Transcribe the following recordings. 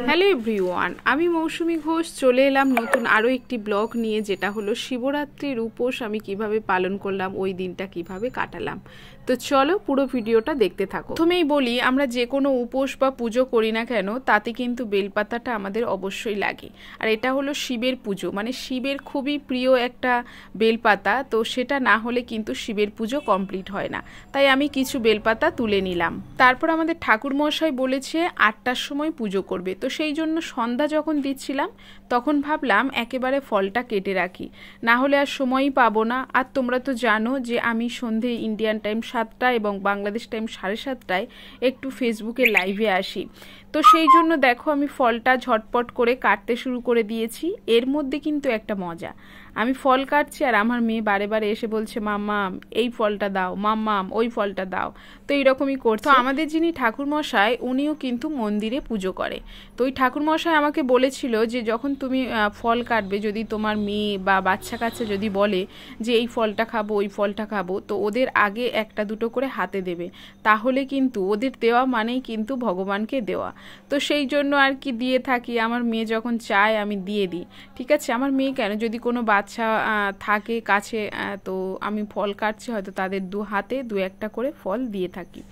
Hello everyone, আমি মৌসুমী ঘোষ চলে এলাম নতুন আরও একটি ব্লগ নিয়ে, যেটা হলো শিবরাত্রির উপোস আমি কিভাবে পালন করলাম, ওই দিনটা কিভাবে কাটালাম। তো চলো পুরো ভিডিওটা দেখতে থাকো। প্রথমেই বলি, আমরা যে কোনো উপোস বা পুজো করি না কেন, তাতে কিন্তু বেলপাতাটা আমাদের অবশ্যই লাগে। আর এটা হলো শিবের পুজো, মানে শিবের খুবই প্রিয় একটা বেলপাতা, তো সেটা না হলে কিন্তু শিবের পুজো কমপ্লিট হয় না। তাই আমি কিছু বেলপাতা তুলে নিলাম। তারপর আমাদের ঠাকুরমশাই বলেছে 8টার সময় পুজো করবে, তো সেই জন্য সন্ধ্যা যখন দিচ্ছিলাম তখন ভাবলাম একেবারে ফলটা কেটে রাখি, না হলে আর সময়ই পাবো না। আর তোমরা তো জানো যে আমি সন্ধে ইন্ডিয়ান টাইম 7টা এবং বাংলাদেশ টাইম 7:30টায় একটু ফেসবুকে লাইভে আসি। তো সেই জন্য দেখো আমি ফলটা ঝটপট করে কাটতে শুরু করে দিয়েছি। এর মধ্যে কিন্তু একটা মজা, আমি ফল কাটছি আর আমার মেয়ে বারে বারে এসে বলছে মাম্মাম এই ফলটা দাও, মাম্মাম ওই ফলটা দাও। তো এইরকমই করছে। তো আমাদের যিনি ঠাকুরমশাই উনিও কিন্তু মন্দিরে পুজো করে। তো ওই ঠাকুরমশাই আমাকে বলেছিল যে যখন তুমি ফল কাটবে, যদি তোমার মেয়ে বা বাচ্চা কাচ্চা যদি বলে যে এই ফলটা খাবো ওই ফলটা খাবো, তো ওদের আগে একটা দুটো করে হাতে দেবে, তাহলে কিন্তু ওদের দেওয়া মানেই কিন্তু ভগবানকে দেওয়া। তো সেই জন্য আর কি দিয়ে থাকি, আমার মেয়ে যখন চায় আমি দিয়ে দিই। ঠিক আছে, আমার মেয়ে কেন, যদি কোনো বাচ্চা থাকে কাছে, তো আমি ফল কাটছি হয়তো তাদের দু হাতে দু একটা করে ফল দিয়ে থাকি।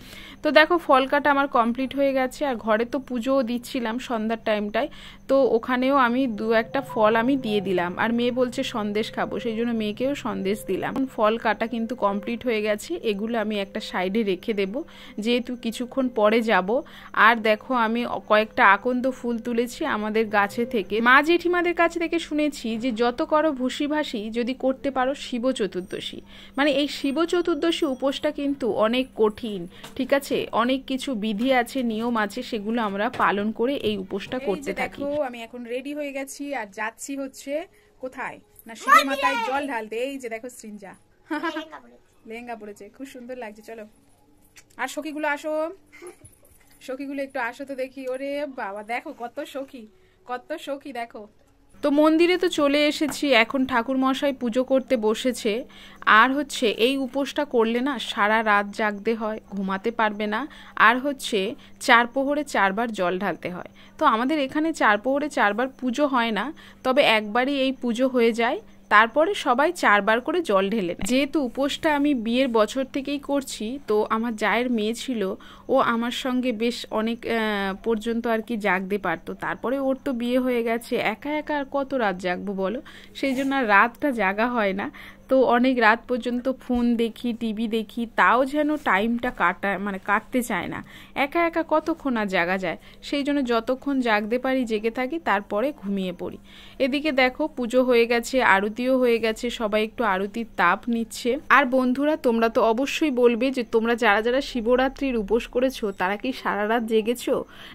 তো দেখো ফল কাটা আমার কমপ্লিট হয়ে গেছে। আর ঘরে তো পুজোও দিচ্ছিলাম সন্ধ্যার টাইমটায়, তো ওখানেও আমি দু একটা ফল আমি দিয়ে দিলাম। আর মেয়ে বলছে সন্দেশ খাবো, সেই জন্য মেয়েকেও সন্দেশ দিলাম। ফল কাটা কিন্তু কমপ্লিট হয়ে গেছে, এগুলো আমি একটা সাইডে রেখে দেব, যেহেতু কিছুক্ষণ পরে যাব। আর দেখো আমি কয়েকটা আকন্দ ফুল তুলেছি আমাদের গাছে থেকে। মা জেঠিমাদের কাছে থেকে শুনেছি যে যত করো ভুসি ভাসি, যদি করতে পারো শিব চতুর্দশী, মানে এই শিব চতুর্দশী উপোসটা কিন্তু অনেক কঠিন। ঠিক আছে, অনেক কিছু বিধি আছে, নিয়ম আছে, সেগুলো আমরা পালন করে এই উপোসটা করতে থাকি। দেখো আমি এখন রেডি হয়ে গেছি আর যাচ্ছি হচ্ছে কোথায় না, শিবের মাথায় জল ঢালতে। এই যে দেখো সৃঞ্জা লেহেঙ্গা পরেছে, খুব সুন্দর লাগছে। চলো আর সখীগুলো আসো, সখীগুলো একটু আসো তো দেখি। ওরে বাবা দেখো কত সখী, কত সখী দেখো। তো মন্দিরে তো চলে এসেছি, এখন ঠাকুর মশাই পুজো করতে বসেছে। আর হচ্ছে এই উপোসটা করলে না সারা রাত জাগতে হয়, ঘুমাতে পারবে না। আর হচ্ছে 4 প্রহরে 4বার জল ঢালতে হয়। তো আমাদের এখানে 4 প্রহরে 4বার পুজো হয় না, তবে একবারই এই পুজো হয়ে যায়। তারপরে সবাই 4বার করে জল ঢেলে নেয়। যেহেতু উপোসটা আমি বিয়ের বছর থেকেই করছি, তো আমার জায়ের মেয়ে ছিল, ও আমার সঙ্গে বেশ অনেক পর্যন্ত আর কি জাগতে পারতো। তারপরে ওর তো বিয়ে হয়ে গেছে, একা একা আর কত রাত জাগবো বলো, সেই জন্য আর রাতটা জাগা হয় না। তো অনেক রাত পর্যন্ত ফোন দেখি, টিভি দেখি, তাও যেন টাইমটা কাটতে চায় না। একা একা কতক্ষণ আর জাগা যায়, সেই জন্য যতক্ষণ জাগতে পারি জেগে থাকি, তারপরে ঘুমিয়ে পড়ি। এদিকে দেখো পুজো হয়ে গেছে, আরতিও হয়ে গেছে, সবাই একটু আরতির তাপ নিচ্ছে। আর বন্ধুরা তোমরা তো অবশ্যই বলবে যে তোমরা যারা যারা শিবরাত্রির উপোস করেছো তারা কি সারা রাত জেগেছো,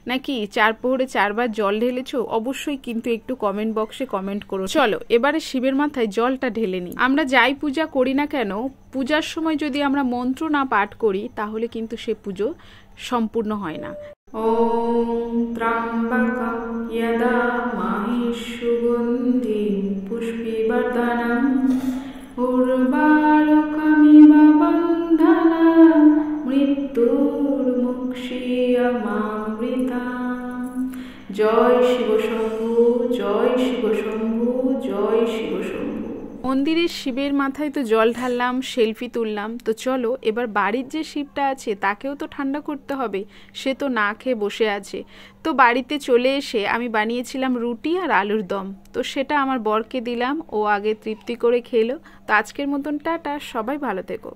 নাকি 4 প্রহরে 4বার জল ঢেলেছো? অবশ্যই কিন্তু একটু কমেন্ট বক্সে কমেন্ট করো। চলো এবারে শিবের মাথায় জলটা ঢেলে নিই। আমরা যাই পূজা করি না কেন, পূজার সময় যদি আমরা মন্ত্র না পাঠ করি তাহলে কিন্তু সে পুজো সম্পূর্ণ হয় না। ওম ত্র্যম্বকম যদামহি সুগন্ধিম পুষ্টিবর্ধনম উর্বারুকমিব বন্ধনাম মৃত্যুর্মুক্ষীয়মামৃতাম। জয় শিব শম্ভু, জয় শিব শম্ভু, জয় শিব শম্ভু। মন্দিরের শিবের মাথায় তো জল ঢাললাম, সেলফি তুললাম। তো চলো এবার বাড়ির যে শিবটা আছে তাকেও তো ঠান্ডা করতে হবে, সে তো না খেয়ে বসে আছে। তো বাড়িতে চলে এসে আমি বানিয়েছিলাম রুটি আর আলুর দম, তো সেটা আমার বরকে দিলাম, ও আগে তৃপ্তি করে খেলো। তো আজকের মতন টাটা, সবাই ভালো থেকো।